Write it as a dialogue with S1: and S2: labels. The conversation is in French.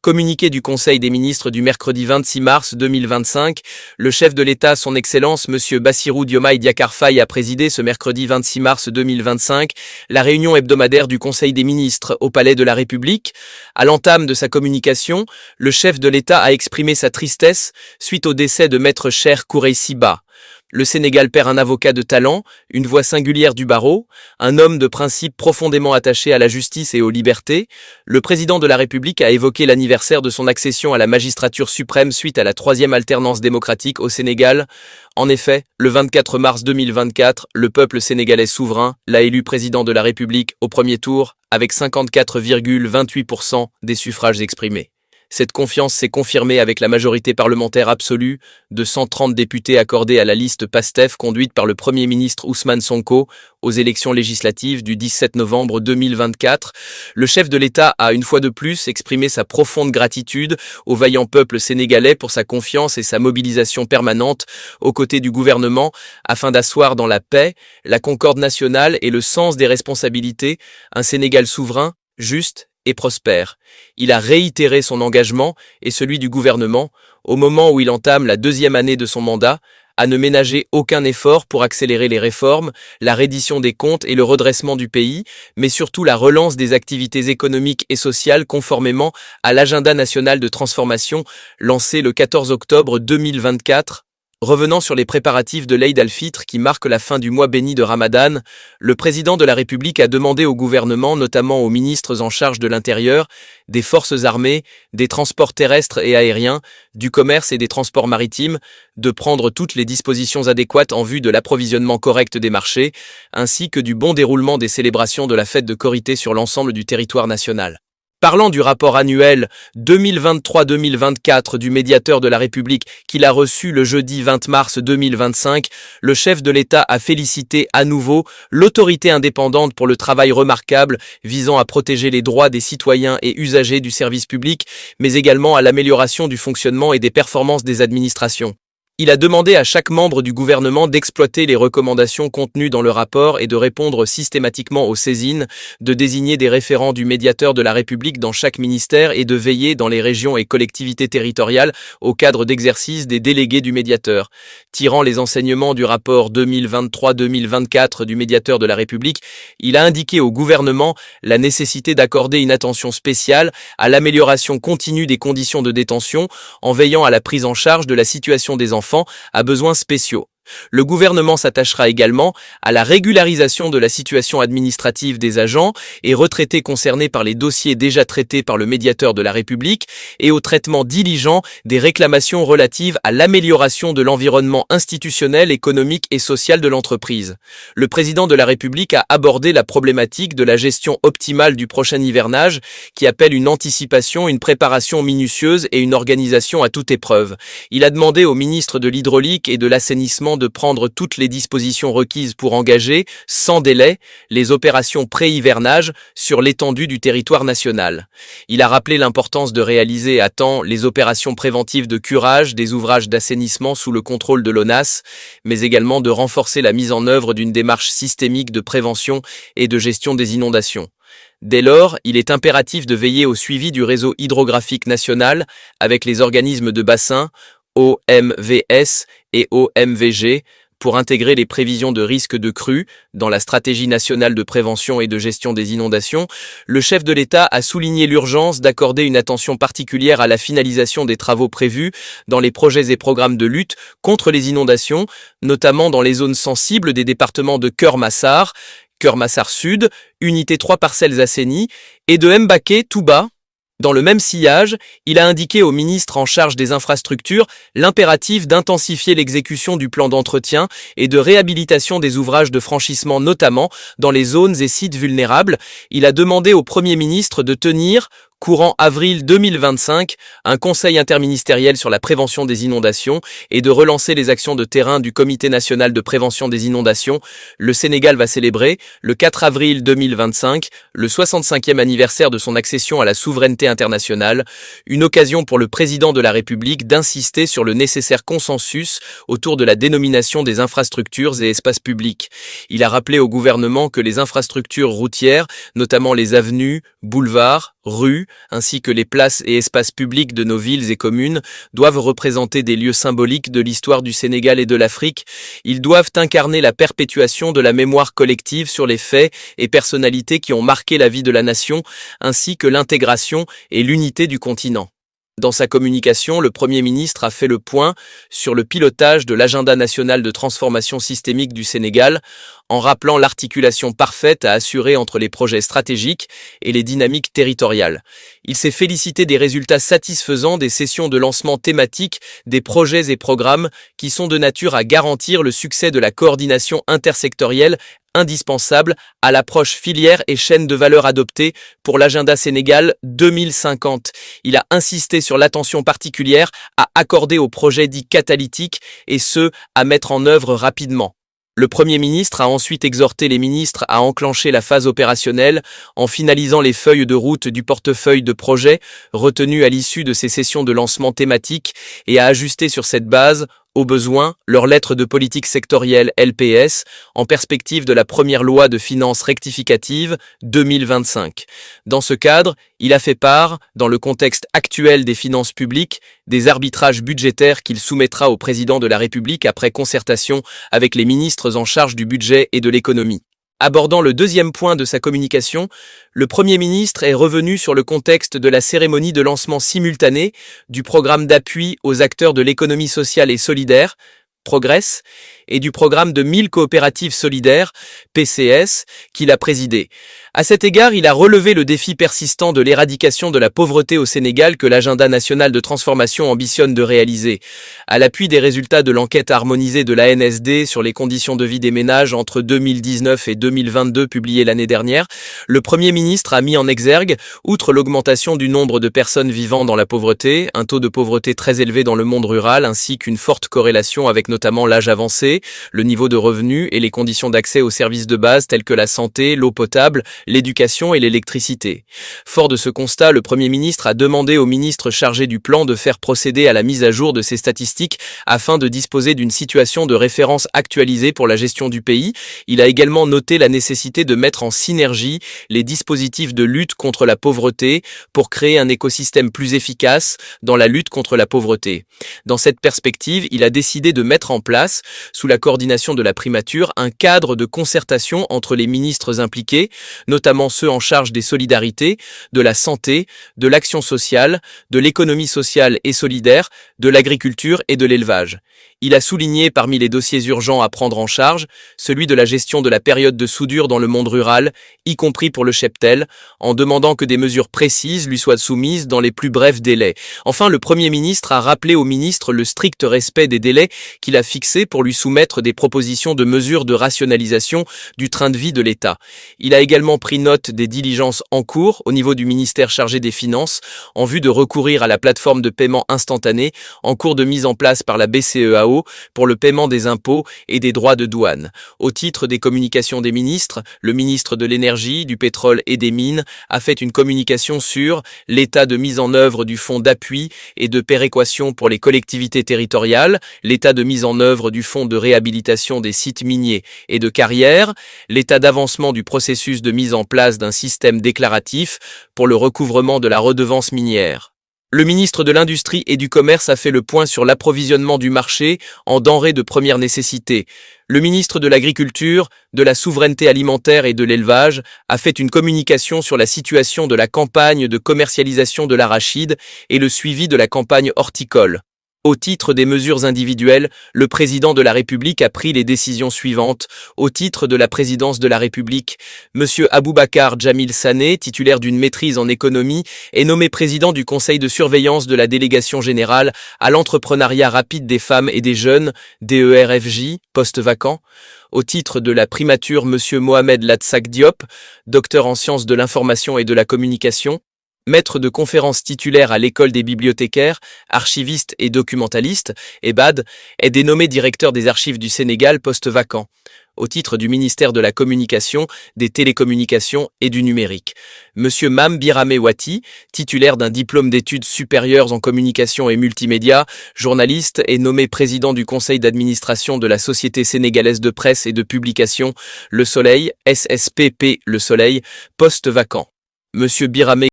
S1: Communiqué du Conseil des ministres du mercredi 26 mars 2025, le chef de l'État, son Excellence M. Bassirou Diomaye Diakhar Faye, a présidé ce mercredi 26 mars 2025 la réunion hebdomadaire du Conseil des ministres au Palais de la République. À l'entame de sa communication, le chef de l'État a exprimé sa tristesse suite au décès de Maître Cheikh Khoureyssi Ba. Le Sénégal perd un avocat de talent, une voix singulière du barreau, un homme de principe profondément attaché à la justice et aux libertés. Le président de la République a évoqué l'anniversaire de son accession à la magistrature suprême suite à la 3e alternance démocratique au Sénégal. En effet, le 24 mars 2024, le peuple sénégalais souverain l'a élu président de la République au premier tour avec 54,28% des suffrages exprimés. Cette confiance s'est confirmée avec la majorité parlementaire absolue de 130 députés accordés à la liste PASTEF conduite par le Premier ministre Ousmane Sonko aux élections législatives du 17 novembre 2024. Le chef de l'État a une fois de plus exprimé sa profonde gratitude au vaillant peuple sénégalais pour sa confiance et sa mobilisation permanente aux côtés du gouvernement afin d'asseoir dans la paix, la concorde nationale et le sens des responsabilités un Sénégal souverain, juste et prospère. Il a réitéré son engagement et celui du gouvernement, au moment où il entame la 2e année de son mandat, à ne ménager aucun effort pour accélérer les réformes, la reddition des comptes et le redressement du pays, mais surtout la relance des activités économiques et sociales conformément à l'agenda national de transformation lancé le 14 octobre 2024. Revenant sur les préparatifs de l'Eid al-Fitr qui marque la fin du mois béni de Ramadan, le président de la République a demandé au gouvernement, notamment aux ministres en charge de l'Intérieur, des forces armées, des transports terrestres et aériens, du commerce et des transports maritimes, de prendre toutes les dispositions adéquates en vue de l'approvisionnement correct des marchés, ainsi que du bon déroulement des célébrations de la fête de Korité sur l'ensemble du territoire national. Parlant du rapport annuel 2023-2024 du médiateur de la République qu'il a reçu le jeudi 20 mars 2025, le chef de l'État a félicité à nouveau l'autorité indépendante pour le travail remarquable visant à protéger les droits des citoyens et usagers du service public, mais également à l'amélioration du fonctionnement et des performances des administrations. Il a demandé à chaque membre du gouvernement d'exploiter les recommandations contenues dans le rapport et de répondre systématiquement aux saisines, de désigner des référents du médiateur de la République dans chaque ministère et de veiller dans les régions et collectivités territoriales au cadre d'exercice des délégués du médiateur. Tirant les enseignements du rapport 2023-2024 du médiateur de la République, il a indiqué au gouvernement la nécessité d'accorder une attention spéciale à l'amélioration continue des conditions de détention en veillant à la prise en charge de la situation des enfants à besoins spéciaux. Le gouvernement s'attachera également à la régularisation de la situation administrative des agents et retraités concernés par les dossiers déjà traités par le médiateur de la République et au traitement diligent des réclamations relatives à l'amélioration de l'environnement institutionnel, économique et social de l'entreprise. Le président de la République a abordé la problématique de la gestion optimale du prochain hivernage qui appelle une anticipation, une préparation minutieuse et une organisation à toute épreuve. Il a demandé au ministre de l'Hydraulique et de l'Assainissement de prendre toutes les dispositions requises pour engager, sans délai, les opérations pré-hivernage sur l'étendue du territoire national. Il a rappelé l'importance de réaliser à temps les opérations préventives de curage des ouvrages d'assainissement sous le contrôle de l'ONAS, mais également de renforcer la mise en œuvre d'une démarche systémique de prévention et de gestion des inondations. Dès lors, il est impératif de veiller au suivi du réseau hydrographique national avec les organismes de bassin, OMVS et OMVG, pour intégrer les prévisions de risque de crue dans la stratégie nationale de prévention et de gestion des inondations. Le chef de l'État a souligné l'urgence d'accorder une attention particulière à la finalisation des travaux prévus dans les projets et programmes de lutte contre les inondations, notamment dans les zones sensibles des départements de Keur-Massar, Keur-Massar Sud, Unité 3 Parcelles Assainies, et de Mbacké-Touba. Dans le même sillage, il a indiqué au ministre en charge des infrastructures l'impératif d'intensifier l'exécution du plan d'entretien et de réhabilitation des ouvrages de franchissement notamment dans les zones et sites vulnérables. Il a demandé au Premier ministre de tenir, courant avril 2025, un conseil interministériel sur la prévention des inondations et de relancer les actions de terrain du Comité national de prévention des inondations. Le Sénégal va célébrer, le 4 avril 2025, le 65e anniversaire de son accession à la souveraineté internationale, une occasion pour le président de la République d'insister sur le nécessaire consensus autour de la dénomination des infrastructures et espaces publics. Il a rappelé au gouvernement que les infrastructures routières, notamment les avenues, boulevards, rues, ainsi que les places et espaces publics de nos villes et communes doivent représenter des lieux symboliques de l'histoire du Sénégal et de l'Afrique. Ils doivent incarner la perpétuation de la mémoire collective sur les faits et personnalités qui ont marqué la vie de la nation, ainsi que l'intégration et l'unité du continent. Dans sa communication, le Premier ministre a fait le point sur le pilotage de l'agenda national de transformation systémique du Sénégal, en rappelant l'articulation parfaite à assurer entre les projets stratégiques et les dynamiques territoriales. Il s'est félicité des résultats satisfaisants des sessions de lancement thématique des projets et programmes qui sont de nature à garantir le succès de la coordination intersectorielle indispensable à l'approche filière et chaîne de valeur adoptée pour l'agenda Sénégal 2050. Il a insisté sur l'attention particulière à accorder aux projets dits catalytiques et ceux à mettre en œuvre rapidement. Le Premier ministre a ensuite exhorté les ministres à enclencher la phase opérationnelle en finalisant les feuilles de route du portefeuille de projets retenus à l'issue de ces sessions de lancement thématique et à ajuster sur cette base, au besoin, leur lettre de politique sectorielle LPS en perspective de la première loi de finances rectificative 2025. Dans ce cadre, il a fait part, dans le contexte actuel des finances publiques, des arbitrages budgétaires qu'il soumettra au président de la République après concertation avec les ministres en charge du budget et de l'économie. Abordant le deuxième point de sa communication, le Premier ministre est revenu sur le contexte de la cérémonie de lancement simultané du programme d'appui aux acteurs de l'économie sociale et solidaire, Progress, et du programme de 1000 coopératives solidaires, PCS, qu'il a présidé. À cet égard, il a relevé le défi persistant de l'éradication de la pauvreté au Sénégal que l'agenda national de transformation ambitionne de réaliser. À l'appui des résultats de l'enquête harmonisée de la l'ANSD sur les conditions de vie des ménages entre 2019 et 2022 publiée l'année dernière, le Premier ministre a mis en exergue, outre l'augmentation du nombre de personnes vivant dans la pauvreté, un taux de pauvreté très élevé dans le monde rural ainsi qu'une forte corrélation avec notamment l'âge avancé, le niveau de revenus et les conditions d'accès aux services de base tels que la santé, l'eau potable, l'éducation et l'électricité. Fort de ce constat, le Premier ministre a demandé au ministre chargé du plan de faire procéder à la mise à jour de ces statistiques afin de disposer d'une situation de référence actualisée pour la gestion du pays. Il a également noté la nécessité de mettre en synergie les dispositifs de lutte contre la pauvreté pour créer un écosystème plus efficace dans la lutte contre la pauvreté. Dans cette perspective, il a décidé de mettre en place, sous la coordination de la primature, un cadre de concertation entre les ministres impliqués, notamment ceux en charge des solidarités, de la santé, de l'action sociale, de l'économie sociale et solidaire, de l'agriculture et de l'élevage. Il a souligné parmi les dossiers urgents à prendre en charge, celui de la gestion de la période de soudure dans le monde rural, y compris pour le cheptel, en demandant que des mesures précises lui soient soumises dans les plus brefs délais. Enfin, le Premier ministre a rappelé au ministre le strict respect des délais qu'il a fixés pour lui soumettre des propositions de mesures de rationalisation du train de vie de l'État. Il a également pris note des diligences en cours au niveau du ministère chargé des Finances en vue de recourir à la plateforme de paiement instantané en cours de mise en place par la BCEAO pour le paiement des impôts et des droits de douane. Au titre des communications des ministres, le ministre de l'Énergie, du Pétrole et des Mines a fait une communication sur l'état de mise en œuvre du fonds d'appui et de péréquation pour les collectivités territoriales, l'état de mise en œuvre du fonds de réhabilitation des sites miniers et de carrières, l'état d'avancement du processus de mise en place d'un système déclaratif pour le recouvrement de la redevance minière. Le ministre de l'Industrie et du Commerce a fait le point sur l'approvisionnement du marché en denrées de première nécessité. Le ministre de l'Agriculture, de la Souveraineté alimentaire et de l'Élevage a fait une communication sur la situation de la campagne de commercialisation de l'arachide et le suivi de la campagne horticole. Au titre des mesures individuelles, le président de la République a pris les décisions suivantes. Au titre de la présidence de la République, M. Aboubacar Jamil Sané, titulaire d'une maîtrise en économie, est nommé président du conseil de surveillance de la délégation générale à l'entrepreneuriat rapide des femmes et des jeunes, DERFJ, poste vacant. Au titre de la primature, M. Mohamed Latsak Diop, docteur en sciences de l'information et de la communication, maître de conférences titulaire à l'école des bibliothécaires, archivistes et documentalistes, EBAD, est dénommé directeur des archives du Sénégal poste vacant, au titre du ministère de la Communication, des Télécommunications et du Numérique. Monsieur Mame Birame Wati, titulaire d'un diplôme d'études supérieures en communication et multimédia, journaliste, est nommé président du conseil d'administration de la Société sénégalaise de presse et de publication, Le Soleil, SSPP Le Soleil, poste vacant. Monsieur Biramé